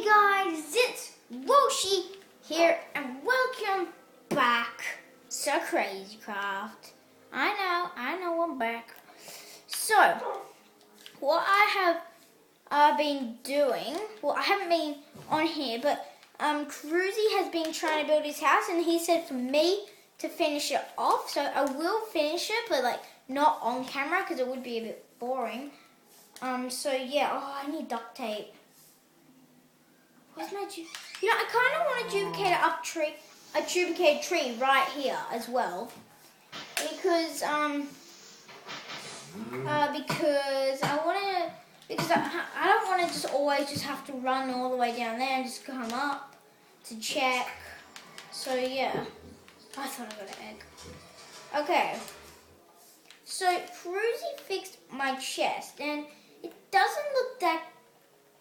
Hey guys, it's Woshi here and welcome back to Crazycraft. I know I'm back. So, what I have been doing, well, I haven't been on here, but Cruzy has been trying to build his house and he said for me to finish it off. So I will finish it, but like not on camera because it would be a bit boring. So yeah, I need duct tape. Where's my I kind of want to duplicate a duplicated tree right here as well, because I don't want to just always just have to run all the way down there and just come up to check. So yeah, I thought I got an egg. Okay, so Cruzy fixed my chest and it doesn't look that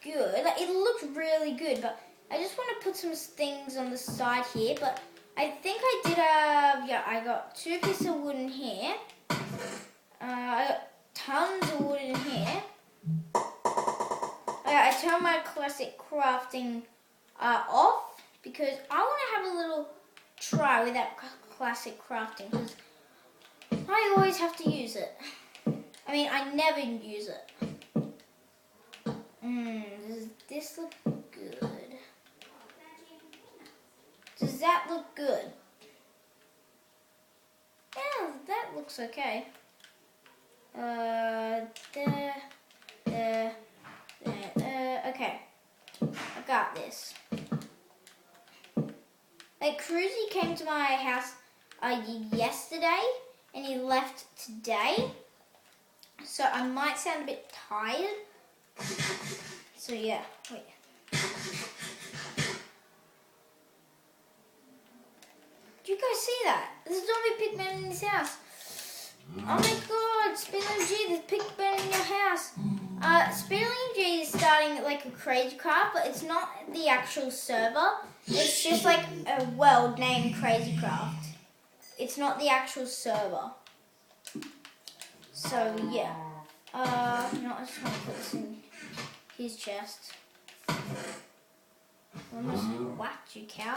good. Like, it looks really good, but I just want to put some things on the side here. But I think I did I got 2 pieces of wood in here. I got tons of wood in here. I turned my classic crafting off because I want to have a little try with that classic crafting because I always have to use it. I mean, I never use it. Does this look good? Does that look good? Yeah, that looks okay. Okay. I got this. Like, Cruzy came to my house yesterday and he left today. So I might sound a bit tired. So yeah, wait. Do you guys see that? There's a zombie pigman in his house. Oh my god, Speedyliamg, there's pigman in your house. Speedyliamg is starting like a Crazycraft, but it's not the actual server. It's just like a world named Crazycraft. It's not the actual server. So yeah. I just want to put this in his chest. Almost whacked you, cow.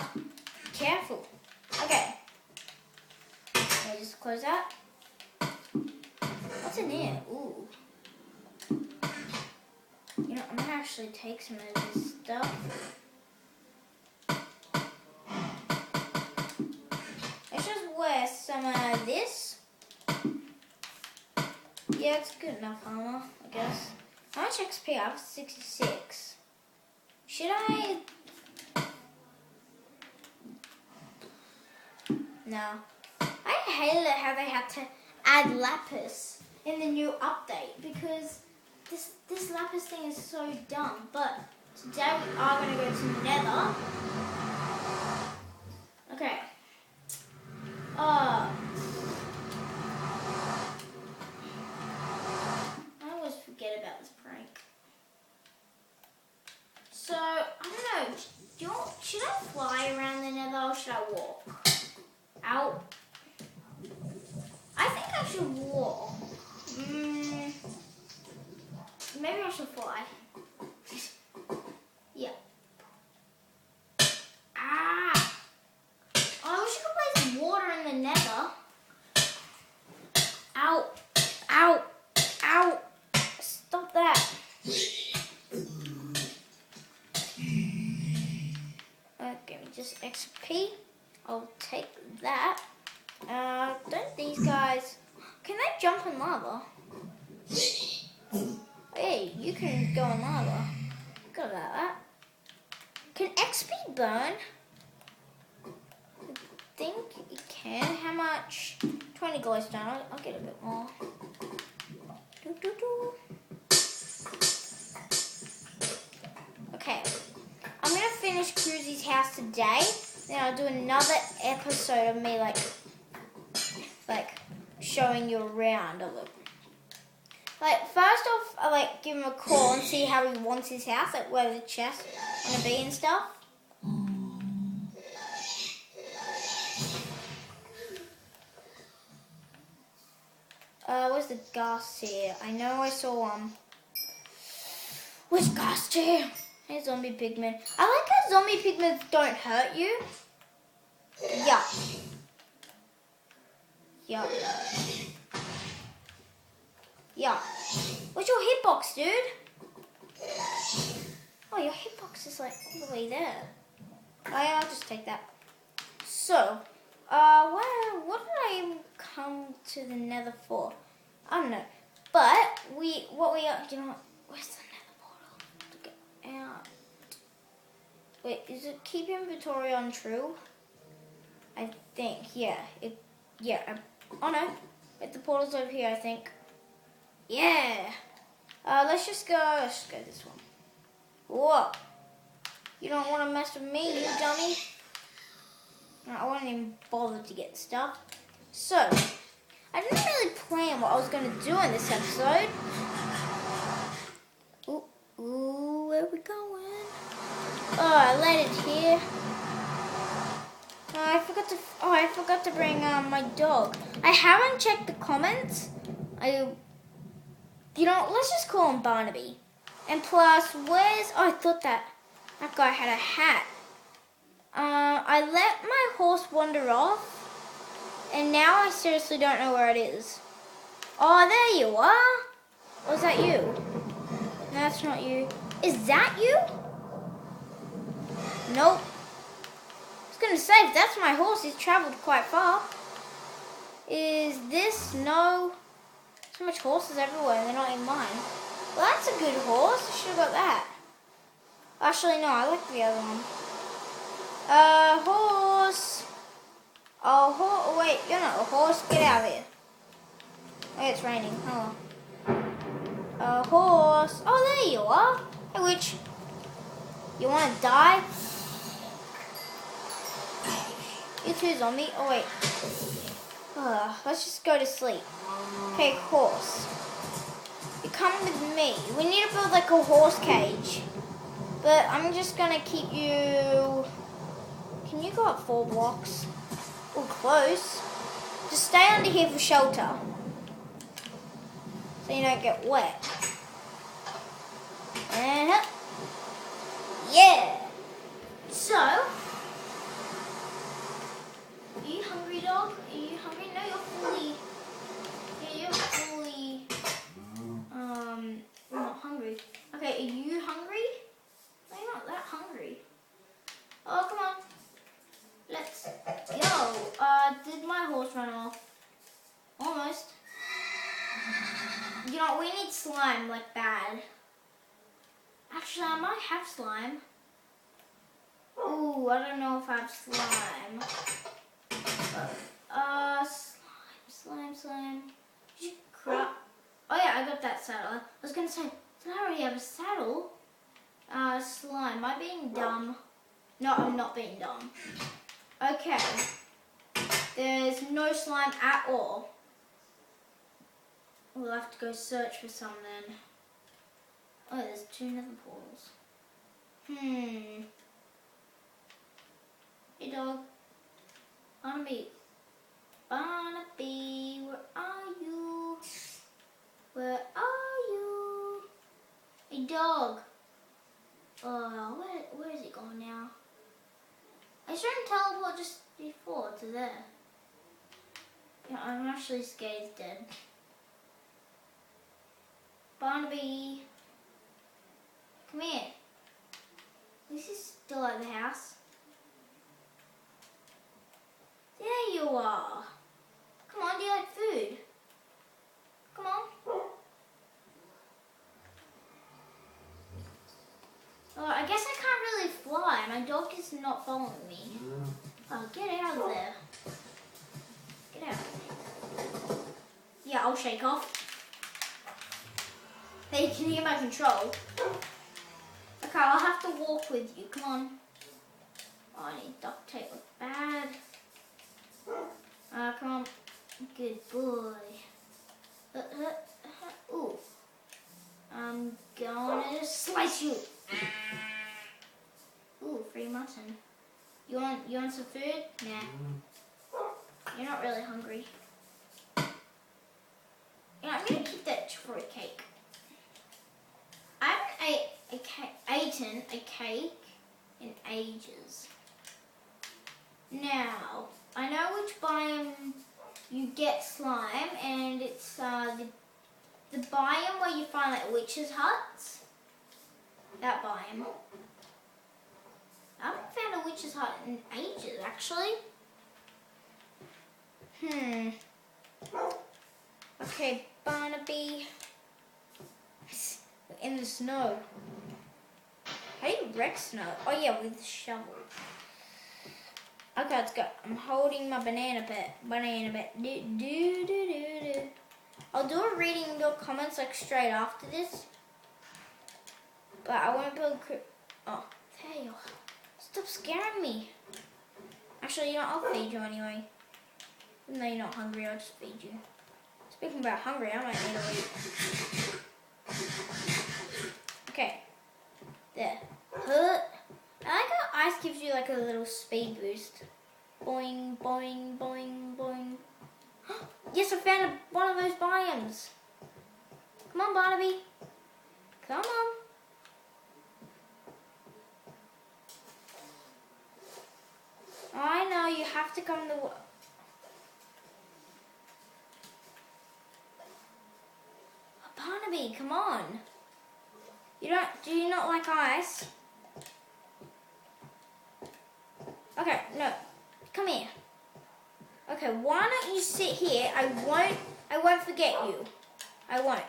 Careful. Okay. Can I just close that? What's in here? Ooh. You know, I'm gonna actually take some of this stuff. Let's just wear some of this. Yeah, it's good enough armor, I guess. How much XP? I have 66. Should I? No. I hated it how they had to add lapis in the new update because this lapis thing is so dumb. But today we are going to go to Nether. Okay. Forget about this prank. So, I don't know. Should I fly around the Nether or should I walk? Out. I think I should walk. Maybe I should fly. Yeah. Ah! Oh, I wish I could play some water in the Nether. Ow. Ow. Ow. Stop that. Give me just XP. I'll take that. Don't these guys... Can they jump in lava? Hey, you can go in lava. Forgot about that. Can XP burn? I think it can. How much? 20 glowstone. I'll get a bit more. Okay, I'm going to finish Cruzy's house today, then I'll do another episode of me like showing you around of it. Like, first off, I like give him a call and see how he wants his house, like where the chest going to be and stuff. Where's the ghast here? I know I saw one. Which ghast here? Hey, zombie pigmen. I like how zombie pigmen don't hurt you. Yeah. Yeah. Yeah. What's your hitbox, dude? Oh, your hitbox is like all the way there. Oh yeah, I'll just take that. So, what did I even come to the nether for? I don't know. But, you know what, where's the nether portal? To get out. Wait, is it keep inventory on true? I think, yeah. Oh no. Wait, the portal's over here, I think. Yeah. Let's just go this one. Whoa. You don't want to mess with me, you dummy. No, I wasn't even bothered to get stuff. So, I didn't really plan what I was going to do in this episode. Ooh, where are we going? Oh, I let it here. I forgot to bring my dog. I haven't checked the comments. Let's just call him Barnaby. And plus, I thought that guy had a hat. I let my horse wander off. And now I seriously don't know where it is. Oh, there you are. Or is that you? No, that's not you. Is that you? Nope. I was going to say, if that's my horse, he's travelled quite far. Is this? No. So much horses everywhere, they're not even mine. Well, that's a good horse. I should have got that. Actually, no, I like the other one. Horse. Oh, wait, you're not a horse. Get out of here. Oh, it's raining. Oh. Horse. Oh, there you are. Hey, witch. You want to die? You too, zombie. Oh, wait. Let's just go to sleep. Okay, horse. You come with me. We need to build like a horse cage. But I'm just going to keep you... Can you go up 4 blocks? Oh, close. Just stay under here for shelter. So you don't get wet. Yeah. So, are you hungry, dog? Are you hungry? No, you're fully. Yeah, you're fully. Not hungry. Okay, are you hungry? No, you're not that hungry. Oh, come on. Let's go. Did my horse run off? Almost. You know, we need slime, like bad. Actually, I might have slime. Ooh, I don't know if I have slime. Slime. Crap. Oh yeah, I got that saddle. I was gonna say, did I already have a saddle? Slime. Am I being dumb? No, I'm not being dumb. Okay. There's no slime at all. We'll have to go search for some then. Oh, there's 2 nether portals. Hey dog. Barnaby, where are you? Where are you? Hey dog. Where is it going now? I saw him teleport just before to there. Yeah, I'm actually scared he's dead. Barnaby. Come here. At least he's still at the house. There you are. Come on, do you like food? Come on. Oh, I guess I can't really fly. My dog is not following me. Oh, get out of there. Get out. Yeah, I'll shake off. Hey, you can hear my control. Okay, I'll have to walk with you. Come on. Oh, I need duct tape. Look bad. Come on. Good boy. Ooh. I'm gonna slice you. Ooh, free mutton. You want some food? Nah. You're not really hungry. Yeah, I'm gonna keep that for a cake. I haven't ate a cake. eaten a cake in ages. Now, I know which biome you get slime, and it's the biome where you find like witches' huts. That biome. I haven't found a witch's hut in ages, actually. Okay, Barnaby. In the snow. How do you wreck snow? Oh yeah, with the shovel. Okay, let's go. I'm holding my banana pet. I'll do a reading your comments like straight after this. But I won't be able to... Oh, hey, stop scaring me. Actually, you know, I'll feed you anyway. Even though you're not hungry, I'll just feed you. Speaking about hungry, I might need to eat. Okay. There. I like how ice gives you like a little speed boost. Boing, boing, boing, boing. Yes, I found one of those biomes. Come on, Barnaby. Come on. I know, you have to come to... Barnaby, come on. Do you not like ice? Okay, no. Come here. Okay, why don't you sit here? I won't forget you. I won't.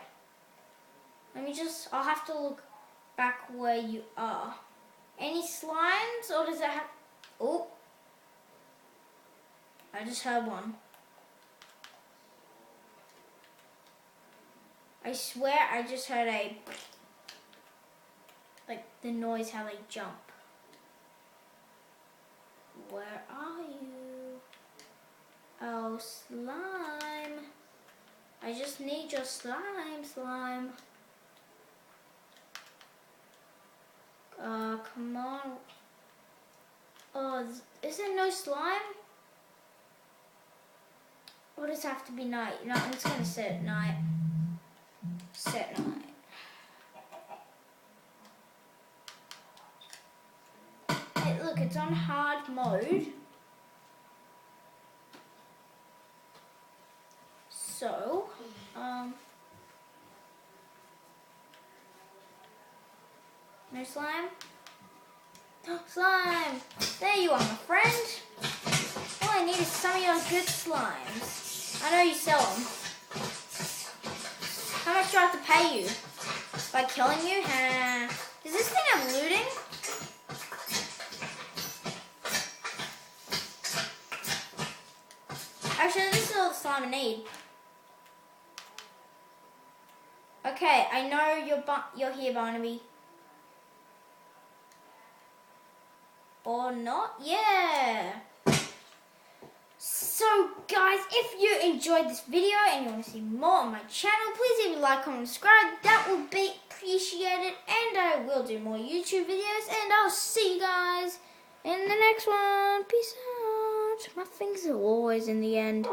I'll have to look back where you are. Any slimes, or does it have... Oh. I just heard one. I swear I just heard like the noise how they jump. Where are you? Oh, slime. I just need your slime. Come on. Oh, is there no slime? Or does it have to be night? No, I'm just gonna set at night. Set night. Hey, look, it's on hard mode. So, no slime? Slime! There you are, my friend. All I need is some of your good slimes. I know you sell them. How much do I have to pay you? By killing you? Does this thing have looting? Actually, this is all the slime I need. Okay, I know you're here, Barnaby. Or not? Yeah. So guys, if you enjoyed this video and you want to see more on my channel, please leave a like, comment, and subscribe. That will be appreciated, and I will do more YouTube videos, and I'll see you guys in the next one. Peace out. My fingers are always in the end.